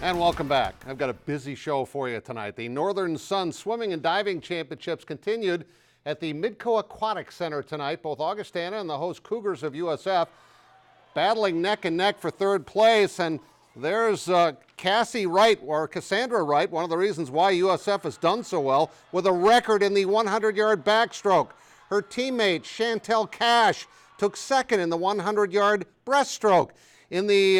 And welcome back. I've got a busy show for you tonight. The Northern Sun Swimming and Diving Championships continued at the Midco Aquatic Center tonight. Both Augustana and the host Cougars of USF battling neck and neck for third place. And there's Cassie Wright, or Cassandra Wright, one of the reasons why USF has done so well, with a record in the 100-yard backstroke. Her teammate, Chantel Cash, took second in the 100-yard breaststroke. In the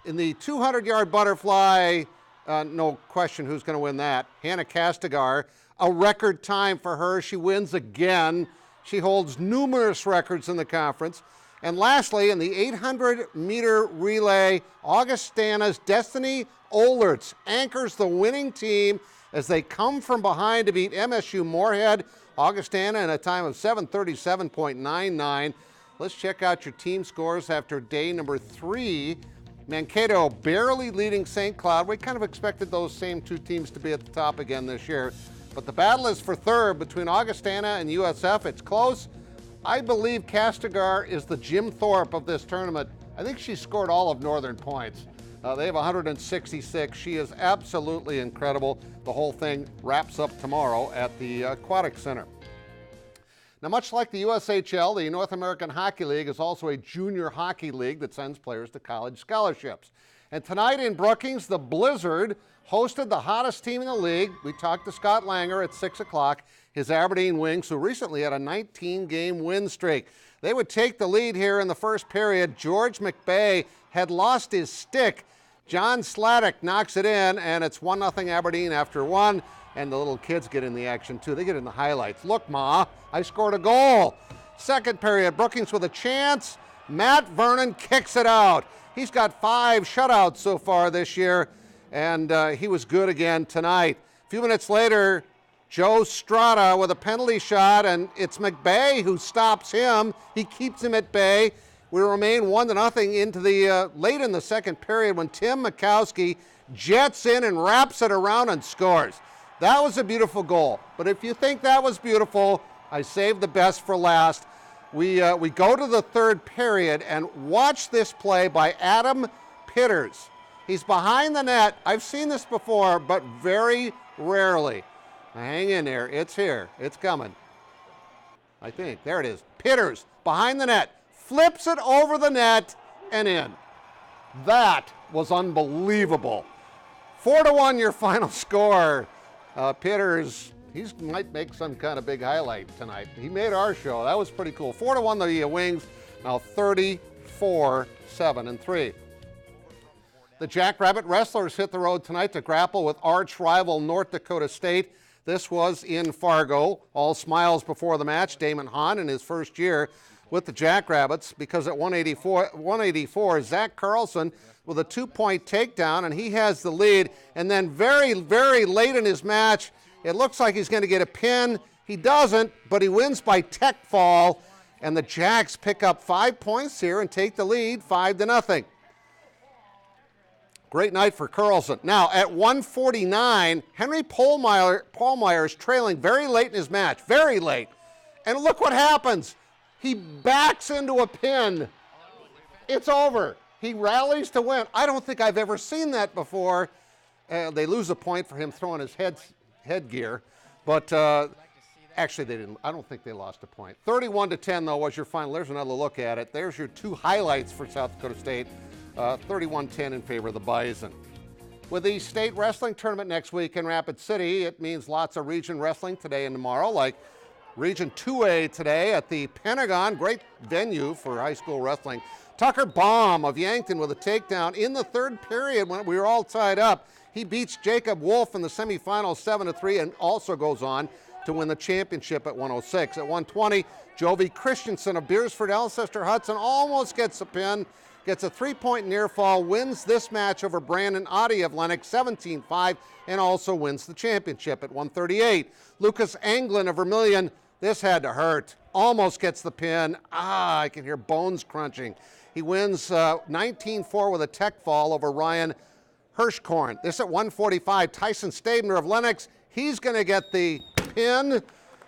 200-yard butterfly, no question who's going to win that. Hannah Castigar, a record time for her. She wins again. She holds numerous records in the conference. And lastly, in the 800-meter relay, Augustana's Destiny Olertz anchors the winning team as they come from behind to beat MSU Moorhead. Augustana in a time of 7:37.99. Let's check out your team scores after day number 3. Mankato barely leading St. Cloud. We kind of expected those same two teams to be at the top again this year. But the battle is for third between Augustana and USF. It's close. I believe Castigar is the Jim Thorpe of this tournament. I think she scored all of Northern points. They have 166. She is absolutely incredible. The whole thing wraps up tomorrow at the Aquatic Center. Now, much like the USHL, the North American Hockey League is also a junior hockey league that sends players to college scholarships. And tonight in Brookings, the Blizzard hosted the hottest team in the league. We talked to Scott Langer at 6 o'clock, his Aberdeen Wings, who recently had a 19-game win streak. They would take the lead here in the first period. George McBay had lost his stick. John Sladek knocks it in, and it's 1-0 Aberdeen after one. And the little kids get in the action too. They get in the highlights. Look, Ma, I scored a goal. Second period, Brookings with a chance. Matt Vernon kicks it out. He's got 5 shutouts so far this year, and he was good again tonight. A few minutes later, Joe Strata with a penalty shot, and it's McBay who stops him. He keeps him at bay. We remain 1-0 into the late in the second period when Tim Mikowski jets in and wraps it around and scores. That was a beautiful goal. But if you think that was beautiful, I saved the best for last. We go to the third period and watch this play by Adam Pitters. He's behind the net. I've seen this before, but very rarely. Now hang in there. It's here. It's coming. I think. There it is. Pitters behind the net. Flips it over the net and in. That was unbelievable. 4-1 your final score. Pitters, he might make some kind of big highlight tonight. He made our show. That was pretty cool. 4-1 the Wings, now 34-7-3. The Jackrabbit Wrestlers hit the road tonight to grapple with arch rival North Dakota State. This was in Fargo. All smiles before the match. Damon Hahn in his first year with the Jackrabbits, because at 184, Zach Carlson with a 2-point takedown, and he has the lead. And then very, very late in his match, it looks like he's going to get a pin. He doesn't, but he wins by tech fall, and the Jacks pick up 5 points here and take the lead 5-0. Great night for Carlson. Now, at 149, Henry Paulmeyer is trailing very late in his match, very late. And look what happens. He backs into a pin. It's over. He rallies to win. I don't think I've ever seen that before. They lose a point for him throwing his headgear, but actually they didn't. I don't think they lost a point. 31-10 though was your final. There's another look at it. There's your 2 highlights for South Dakota State. 31-10 in favor of the Bison. With the state wrestling tournament next week in Rapid City, it means lots of region wrestling today and tomorrow, like Region 2A today at the Pentagon, great venue for high school wrestling. Tucker Baum of Yankton with a takedown in the third period when we were all tied up. He beats Jacob Wolf in the semifinals 7-3 and also goes on to win the championship at 106. At 120, Jovi Christensen of Beersford Alcester Hudson almost gets a pin, gets a 3-point near fall, wins this match over Brandon Oddie of Lennox 17-5, and also wins the championship at 138. Lucas Anglin of Vermilion, this had to hurt, almost gets the pin. I can hear bones crunching. He wins 19-4 with a tech fall over Ryan Hirschkorn. This at 145, Tyson Stabner of Lennox, he's going to get the pin,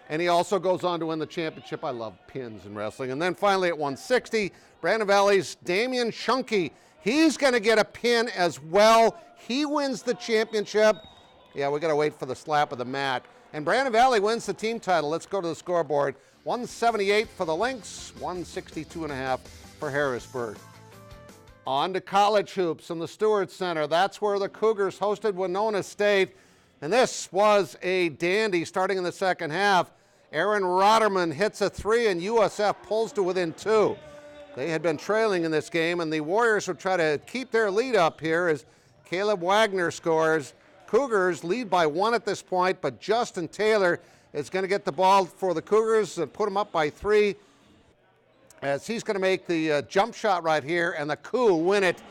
and he also goes on to win the championship. I love pins in wrestling. And then finally at 160, Brandon Valley's Damian Shunky, He's going to get a pin as well. He wins the championship. Yeah, we got to wait for the slap of the mat. And Brandon Valley wins the team title. Let's go to the scoreboard. 178 for the Lynx, 162.5 for Harrisburg. On to college hoops in the Stewart Center. That's where the Cougars hosted Winona State. And this was a dandy starting in the second half. Aaron Rotterman hits a three and USF pulls to within 2. They had been trailing in this game, and the Warriors will try to keep their lead up here as Caleb Wagner scores. Cougars lead by 1 at this point, but Justin Taylor is going to get the ball for the Cougars and put them up by 3 as he's going to make the jump shot right here, and the Cougs win it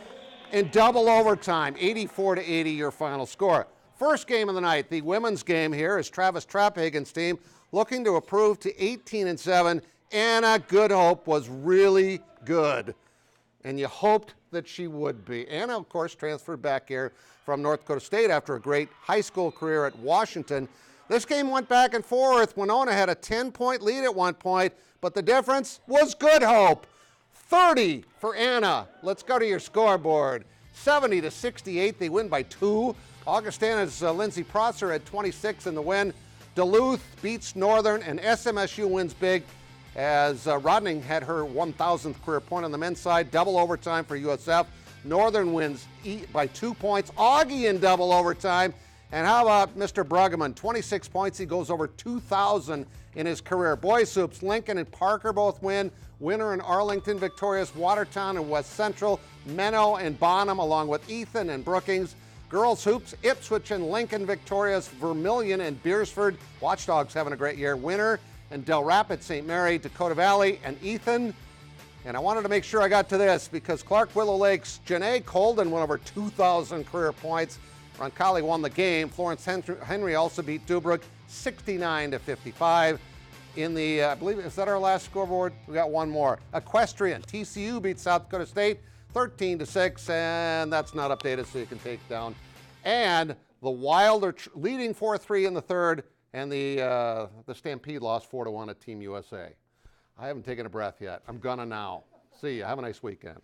in double overtime, 84-80 your final score. First game of the night, the women's game here, is Travis Traphagen's team looking to improve to 18-7. Anna Good Hope was really good, and you hoped that she would be. Anna, of course, transferred back here from North Dakota State after a great high school career at Washington. This game went back and forth. Winona had a 10-point lead at one point, but the difference was Good Hope. 30 for Anna. Let's go to your scoreboard. 70-68, they win by 2. Augustana's Lindsey Prosser had 26 in the win. Duluth beats Northern, and SMSU wins big as Rodning had her 1,000th career point on the men's side. Double overtime for USF. Northern wins by 2 points. Augie in double overtime. And how about Mr. Bruggeman? 26 points. He goes over 2,000 in his career. Boys hoops, Lincoln and Parker both win. Winter and Arlington victorious. Watertown and West Central. Menno and Bonham along with Ethan and Brookings. Girls hoops, Ipswich and Lincoln victorious. Vermilion and Beersford. Watchdogs having a great year. Winter and Del Rapids, St. Mary, Dakota Valley, and Ethan. And I wanted to make sure I got to this because Clark Willow Lake's Janae Colden went over 2,000 career points. Roncalli won the game. Florence Henry also beat Dubrick 69-55. In the, I believe, is that our last scoreboard? We got one more. Equestrian, TCU beat South Dakota State 13-6, and that's not updated, so you can take down. And the Wild are leading 4-3 in the third, and the Stampede lost 4-1 at Team USA. I haven't taken a breath yet. I'm gonna now. See you. Have a nice weekend.